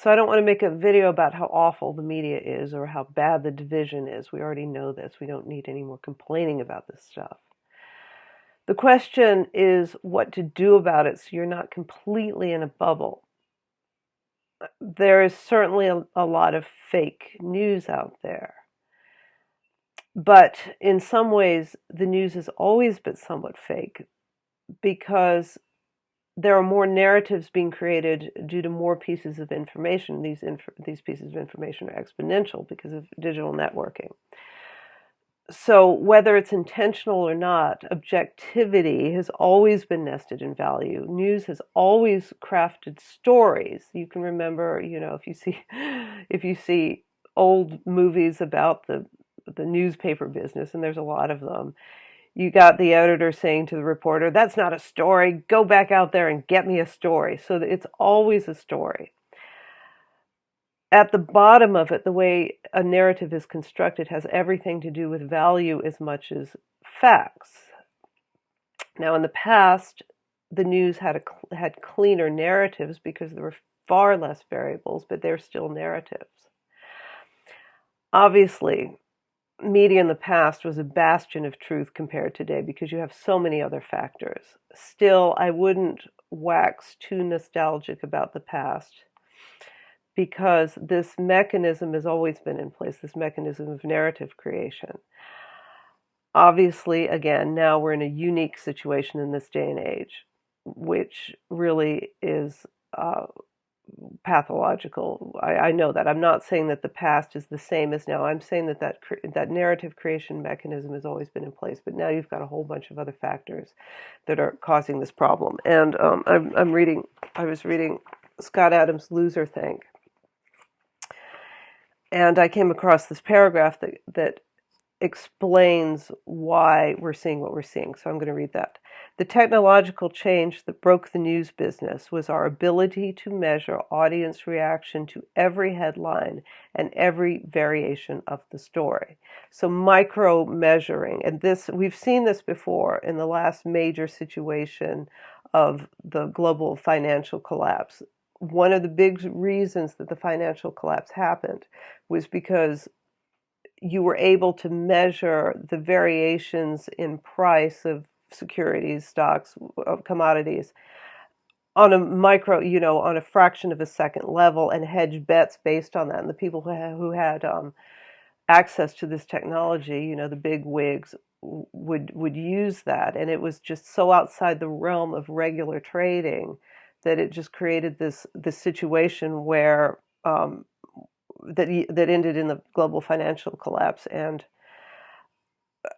So I don't want to make a video about how awful the media is or how bad the division is. We already know this. We don't need any more complaining about this stuff. The question is what to do about it so you're not completely in a bubble. There is certainly a lot of fake news out there. But in some ways, the news has always been somewhat fake because there are more narratives being created due to more pieces of information. These pieces of information are exponential because of digital networking. So whether it's intentional or not, objectivity has always been nested in value. News has always crafted stories. You can remember, if you see old movies about the newspaper business, and there's a lot of them, you got the editor saying to the reporter, "That's not a story. Go back out there and get me a story." So that it's always a story. At the bottom of it, the way a narrative is constructed has everything to do with value as much as facts. Now, in the past, the news had cleaner narratives because there were far less variables, but they're still narratives. Obviously, media in the past was a bastion of truth compared to today because you have so many other factors. Still, I wouldn't wax too nostalgic about the past because this mechanism has always been in place, this mechanism of narrative creation. Obviously, again, now we're in a unique situation in this day and age, which really is pathological. I know that. I'm not saying that the past is the same as now. I'm saying that narrative creation mechanism has always been in place, but now you've got a whole bunch of other factors that are causing this problem. And I was reading Scott Adams' Loser Think, and I came across this paragraph that explains why we're seeing what we're seeing. So I'm going to read that. The technological change that broke the news business was our ability to measure audience reaction to every headline and every variation of the story. So micro measuring, and we've seen this before in the last major situation of the global financial collapse. One of the big reasons that the financial collapse happened was because you were able to measure the variations in price of securities, stocks, of commodities on a on a fraction of a second level and hedge bets based on that. And the people who had access to this technology, the big wigs, would use that. And it was just so outside the realm of regular trading that it just created this situation where that ended in the global financial collapse. And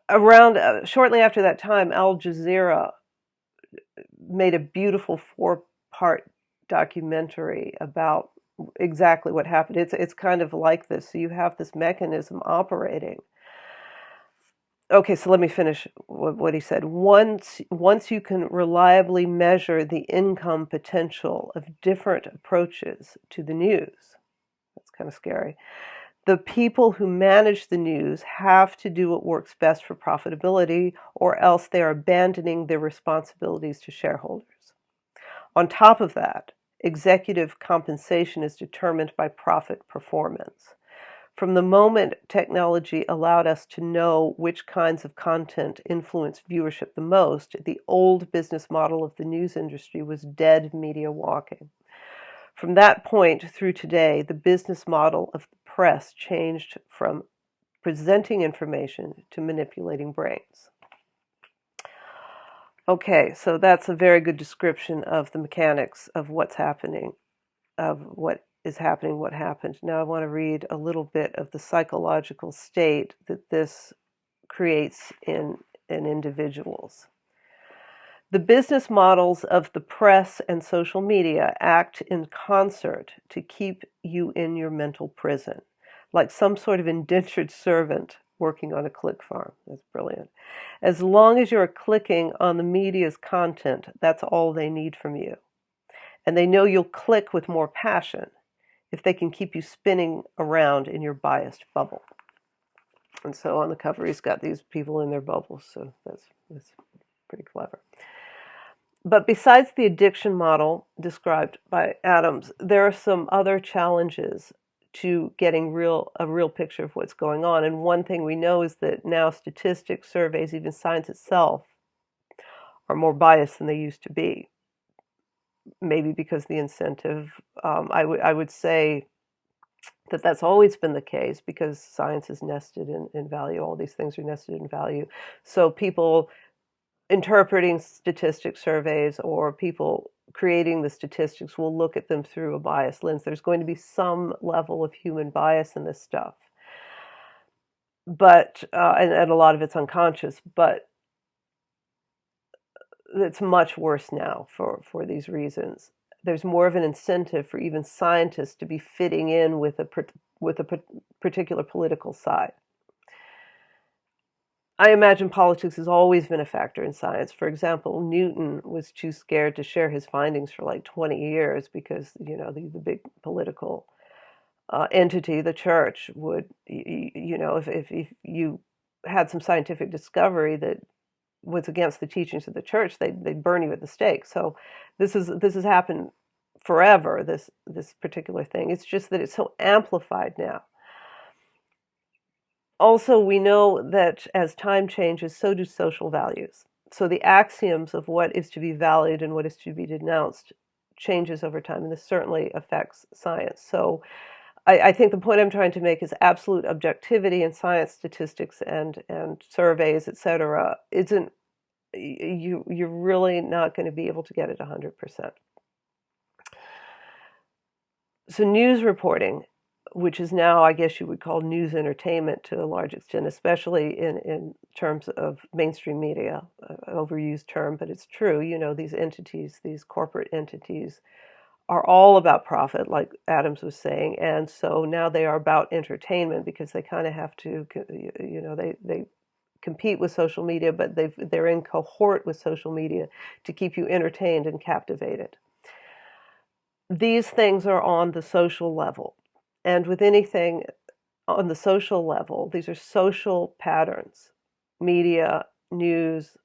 around shortly after that time, Al Jazeera made a beautiful 4-part documentary about exactly what happened. It's kind of like this. So you have this mechanism operating. Okay, so let me finish what he said. Once you can reliably measure the income potential of different approaches to the news, that's kind of scary. The people who manage the news have to do what works best for profitability, or else they are abandoning their responsibilities to shareholders. On top of that, executive compensation is determined by profit performance. From the moment technology allowed us to know which kinds of content influence viewership the most, the old business model of the news industry was dead media walking. From that point through today, the business model of the press changed from presenting information to manipulating brains. Okay, so that's a very good description of the mechanics of what's happening, of what is happening, what happened. Now I want to read a little bit of the psychological state that this creates in individuals. The business models of the press and social media act in concert to keep you in your mental prison, like some sort of indentured servant working on a click farm. That's brilliant. As long as you're clicking on the media's content, that's all they need from you. And they know you'll click with more passion if they can keep you spinning around in your biased bubble. And so on the cover, he's got these people in their bubbles, so that's pretty clever. But besides the addiction model described by Adams, there are some other challenges to getting a real picture of what's going on. And one thing we know is that now statistics, surveys, even science itself are more biased than they used to be. Maybe because the incentive, I would say that that's always been the case because science is nested in value. All these things are nested in value. So people interpreting statistics surveys or people creating the statistics will look at them through a biased lens. There's going to be some level of human bias in this stuff, but and a lot of it's unconscious, but it's much worse now for these reasons. There's more of an incentive for even scientists to be fitting in with a particular political side. I imagine politics has always been a factor in science. For example, Newton was too scared to share his findings for like 20 years because, the big political entity, the church, would, if you had some scientific discovery that was against the teachings of the church, they'd burn you at the stake. So this has happened forever, this particular thing. It's just that it's so amplified now. Also, we know that as time changes, so do social values. So the axioms of what is to be valued and what is to be denounced changes over time, and this certainly affects science. So I think the point I'm trying to make is absolute objectivity in science, statistics, and surveys, et cetera, isn't you're really not going to be able to get it 100%. So news reporting, which is now, I guess you would call news entertainment to a large extent, especially in terms of mainstream media, overused term, but it's true. These entities, these corporate entities, are all about profit, like Adams was saying, and so now they are about entertainment because they kind of have to, they compete with social media, but they're in cohort with social media to keep you entertained and captivated. These things are on the social level. And with anything on the social level, these are social patterns. Media, news,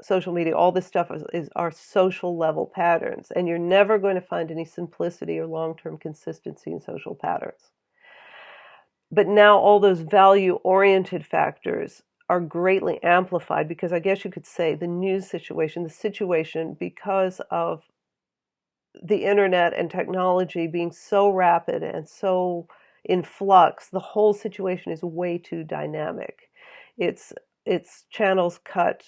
social media, all this stuff is our social level patterns. And you're never going to find any simplicity or long-term consistency in social patterns. But now all those value-oriented factors are greatly amplified because I guess you could say the situation, because of the internet and technology being so rapid and so in flux, the whole situation is way too dynamic. It's channels cut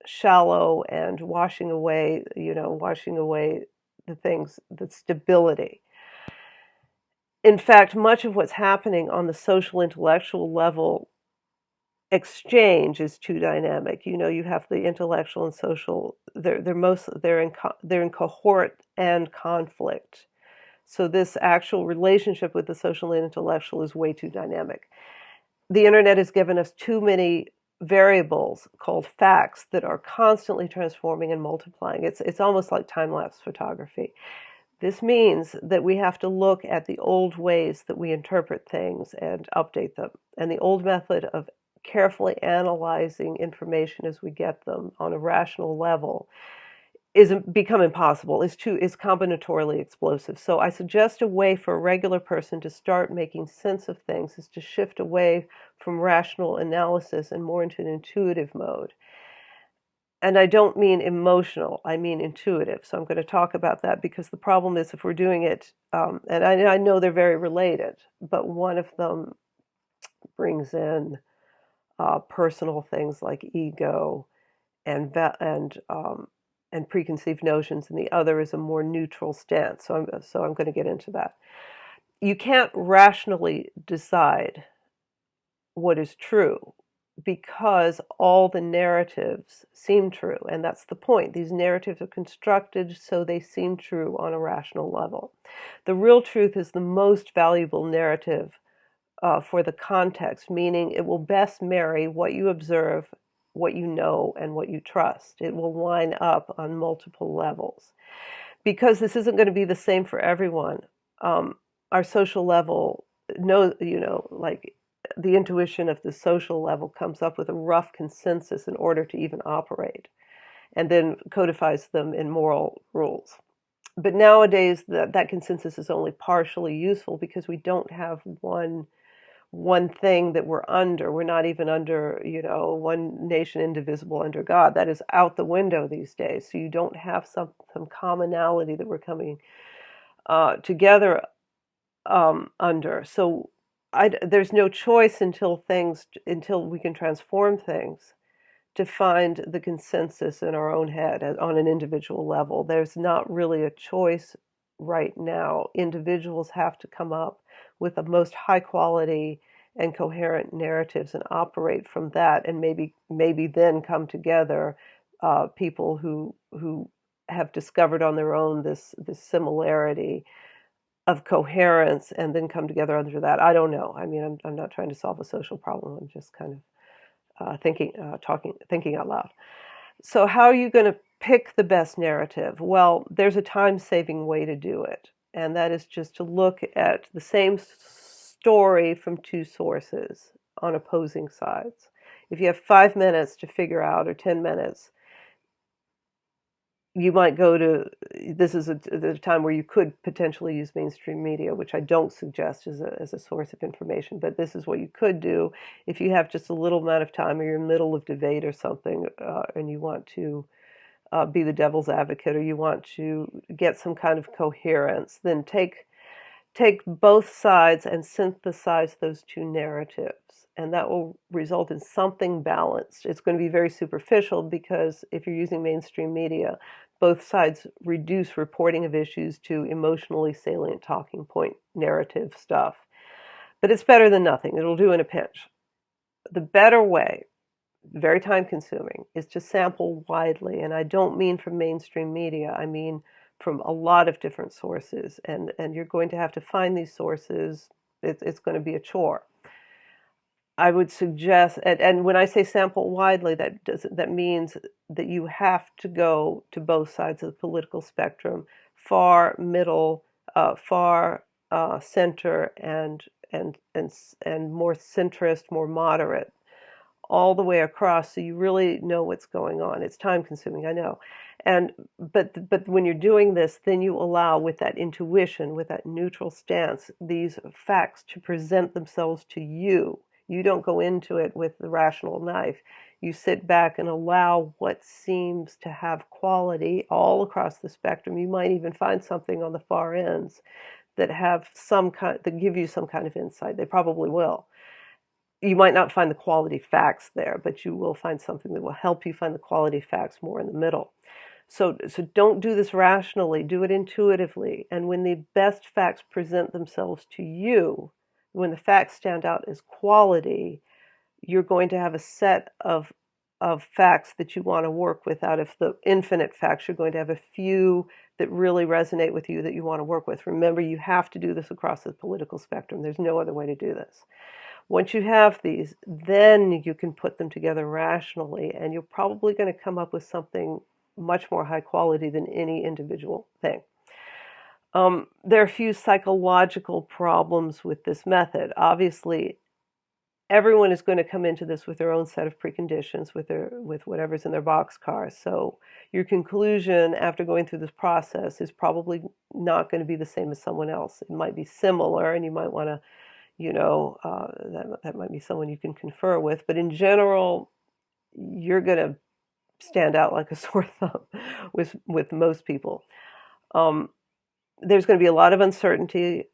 shallow and washing away the things, the stability. In fact, much of what's happening on the social intellectual level exchange is too dynamic. You have the intellectual and social. They're in cohort and conflict. So this actual relationship with the social and intellectual is way too dynamic. The internet has given us too many variables called facts that are constantly transforming and multiplying. It's almost like time-lapse photography. This means that we have to look at the old ways that we interpret things and update them. And the old method of carefully analyzing information as we get them on a rational level is become impossible, is combinatorially explosive. So I suggest a way for a regular person to start making sense of things is to shift away from rational analysis and more into an intuitive mode. And I don't mean emotional, I mean intuitive. So I'm going to talk about that because the problem is if we're doing it, and I know they're very related, but one of them brings in personal things like ego and preconceived notions, and the other is a more neutral stance. So I'm going to get into that. You can't rationally decide what is true because all the narratives seem true, and that's the point. These narratives are constructed so they seem true on a rational level. The real truth is the most valuable narrative for the context, meaning it will best marry what you observe, what you know, and what you trust. It will line up on multiple levels. Because this isn't going to be the same for everyone, our social level, like the intuition of the social level comes up with a rough consensus in order to even operate. and then codifies them in moral rules. But nowadays, that consensus is only partially useful because we don't have one thing that we're under. We're not even under, one nation indivisible under God. That is out the window these days. So you don't have some commonality that we're coming together under. So there's no choice until we can transform things to find the consensus in our own head on an individual level. There's not really a choice right now. Individuals have to come up with the most high quality and coherent narratives and operate from that, and maybe then come together people who have discovered on their own this similarity of coherence, and then come together under that. I don't know. I mean, I'm not trying to solve a social problem. I'm just kind of thinking out loud. So how are you going to pick the best narrative? Well, there's a time-saving way to do it, and that is just to look at the same story from two sources on opposing sides. If you have 5 minutes to figure out, or 10 minutes, you might go to, this is a time where you could potentially use mainstream media, which I don't suggest as a source of information, but this is what you could do if you have just a little amount of time, or you're in the middle of debate or something, and you want to be the devil's advocate, or you want to get some kind of coherence. Then take both sides and synthesize those two narratives, and that will result in something balanced. It's going to be very superficial, because if you're using mainstream media, both sides reduce reporting of issues to emotionally salient talking point narrative stuff. But it's better than nothing. It'll do in a pinch. The better way, very time consuming, is to sample widely. And I don't mean from mainstream media. I mean from a lot of different sources. And you're going to have to find these sources. It's going to be a chore. I would suggest, and when I say sample widely, that means that you have to go to both sides of the political spectrum, far, middle, far, center, and more centrist, more moderate, all the way across, so you really know what's going on. It's time consuming, I know. But when you're doing this, then you allow, with that intuition, with that neutral stance, these facts to present themselves to you. You don't go into it with the rational knife. You sit back and allow what seems to have quality all across the spectrum. You might even find something on the far ends that give you some kind of insight. They probably will. You might not find the quality facts there, but you will find something that will help you find the quality facts more in the middle. So don't do this rationally, do it intuitively. And when the best facts present themselves to you, when the facts stand out as quality, you're going to have a set of facts that you want to work with. Out of the infinite facts, you're going to have a few that really resonate with you that you want to work with. Remember, you have to do this across the political spectrum. There's no other way to do this. Once you have these, then you can put them together rationally, and you're probably going to come up with something much more high quality than any individual thing. There are a few psychological problems with this method. Obviously, everyone is going to come into this with their own set of preconditions, with whatever's in their boxcar. So your conclusion after going through this process is probably not going to be the same as someone else. It might be similar, and you might want to, that might be someone you can confer with. But in general, you're going to stand out like a sore thumb with most people. There's going to be a lot of uncertainty,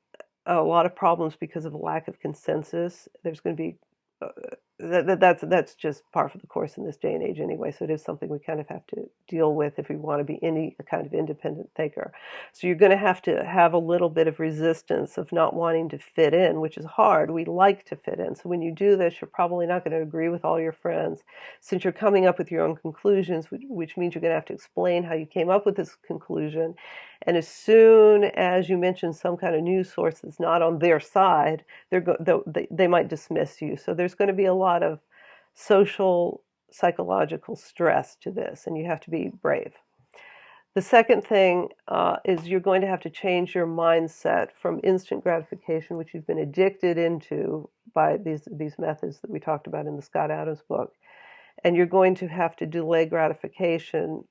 a lot of problems because of a lack of consensus. There's going to be that's just par for the course in this day and age anyway. So it is something we kind of have to deal with if we want to be any kind of independent thinker. So you're going to have a little bit of resistance of not wanting to fit in, which is hard. We like to fit in. So when you do this, you're probably not going to agree with all your friends, since you're coming up with your own conclusions, which means you're going to have to explain how you came up with this conclusion. And as soon as you mention some kind of news source that's not on their side, they might dismiss you. So there's going to be a lot of social, psychological stress to this, and you have to be brave. The second thing is you're going to have to change your mindset from instant gratification, which you've been addicted into by these methods that we talked about in the Scott Adams book, and you're going to have to delay gratification,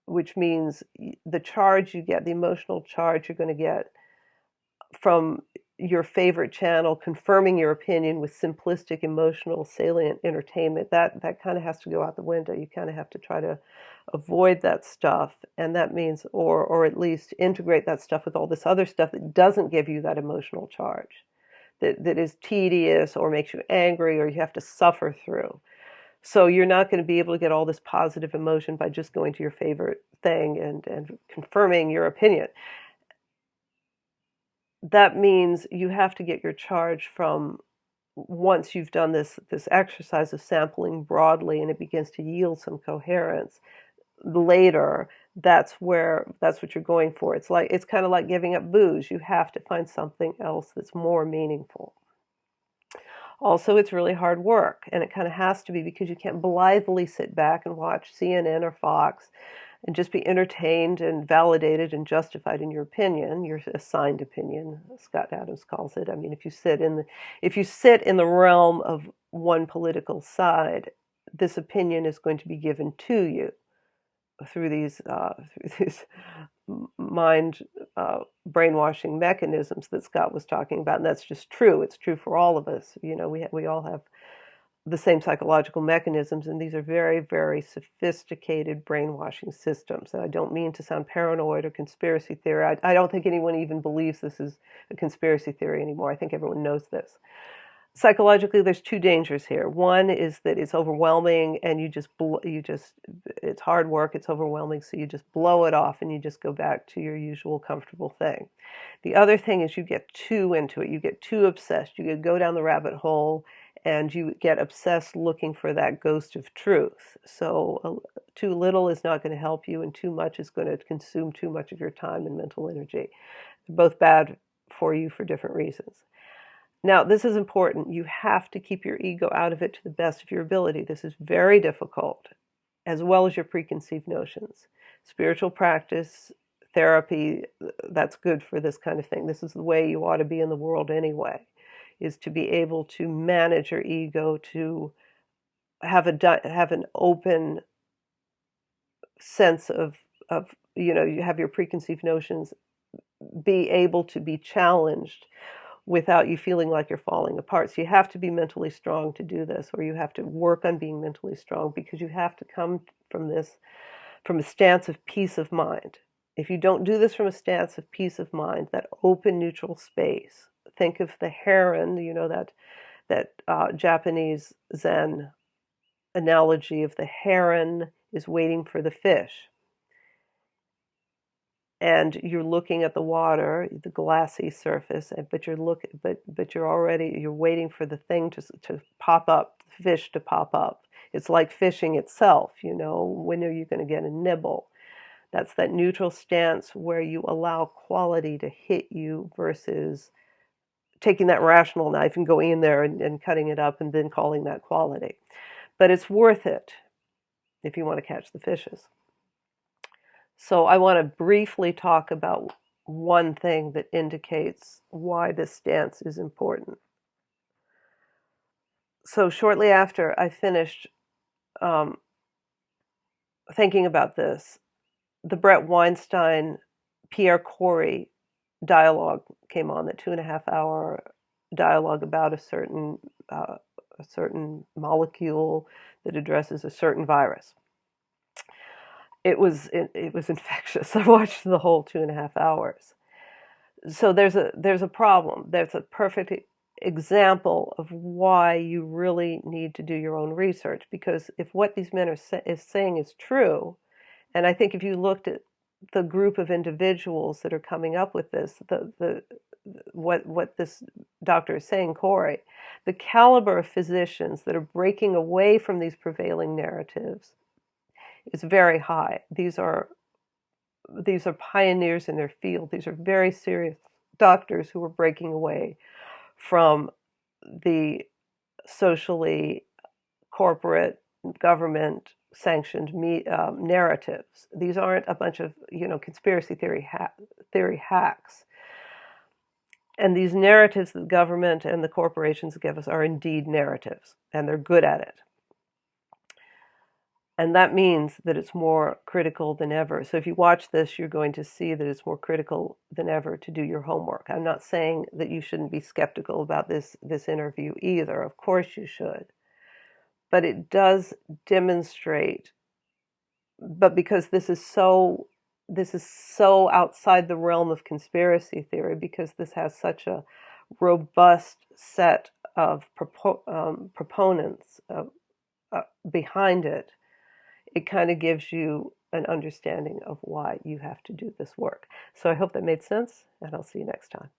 which means the charge you get, the emotional charge you're going to get from your favorite channel confirming your opinion with simplistic, emotional, salient entertainment, that kind of has to go out the window. You kind of have to try to avoid that stuff, and that means, or at least integrate that stuff with all this other stuff that doesn't give you that emotional charge, that is tedious or makes you angry or you have to suffer through. So you're not going to be able to get all this positive emotion by just going to your favorite thing and confirming your opinion. That means you have to get your charge from, once you've done this exercise of sampling broadly and it begins to yield some coherence later, that's what you're going for. It's kind of like giving up booze. You have to find something else that's more meaningful. Also, it's really hard work, and it kind of has to be, because you can't blithely sit back and watch CNN or Fox and just be entertained and validated and justified in your opinion, your assigned opinion, Scott Adams calls it. I mean, if you sit in the realm of one political side, this opinion is going to be given to you through these mind brainwashing mechanisms that Scott was talking about, and that's just true. It's true for all of us. You know, we all have the same psychological mechanisms, and these are very, very sophisticated brainwashing systems. And I don't mean to sound paranoid or conspiracy theory. I don't think anyone even believes this is a conspiracy theory anymore. I think everyone knows this. Psychologically, there's two dangers here. One is that it's overwhelming, and it's hard work, it's overwhelming, so you just blow it off and you just go back to your usual comfortable thing. The other thing is you get too into it, you get too obsessed, you go down the rabbit hole, and you get obsessed looking for that ghost of truth. So too little is not going to help you, and too much is going to consume too much of your time and mental energy. They're both bad for you for different reasons. Now, this is important. You have to keep your ego out of it to the best of your ability. This is very difficult, as well as your preconceived notions. Spiritual practice, therapy, that's good for this kind of thing. This is the way you ought to be in the world anyway, is to be able to manage your ego, to have an open sense of, you have your preconceived notions, be able to be challenged without you feeling like you're falling apart. So you have to be mentally strong to do this, or you have to work on being mentally strong, because you have to come from a stance of peace of mind. If you don't do this from a stance of peace of mind, that open neutral space, think of the heron, that Japanese Zen analogy of the heron is waiting for the fish. And you're looking at the water, the glassy surface, but you're waiting for the thing to pop up, the fish to pop up. It's like fishing itself, when are you going to get a nibble? That's that neutral stance where you allow quality to hit you versus taking that rational knife and going in there and cutting it up and then calling that quality. But it's worth it if you want to catch the fishes. So I want to briefly talk about one thing that indicates why this stance is important. So shortly after I finished thinking about this, the Bret Weinstein, Pierre Kory dialogue came on, the 2.5-hour dialogue about a certain molecule that addresses a certain virus. It was infectious. I watched the whole 2.5 hours. So there's a problem. There's a perfect example of why you really need to do your own research, because if what these men is saying is true, and I think if you looked at the group of individuals that are coming up with this, what this doctor is saying, Kory, the caliber of physicians that are breaking away from these prevailing narratives is very high. These are pioneers in their field. These are very serious doctors who are breaking away from the socially corporate government sanctioned narratives. These aren't a bunch of conspiracy theory hacks. And these narratives that the government and the corporations give us are indeed narratives, and they're good at it. And that means that it's more critical than ever. So if you watch this, you're going to see that it's more critical than ever to do your homework. I'm not saying that you shouldn't be skeptical about this interview either. Of course you should. But it does demonstrate, but because this is so outside the realm of conspiracy theory, because this has such a robust set of proponents behind it, it kind of gives you an understanding of why you have to do this work. So I hope that made sense, and I'll see you next time.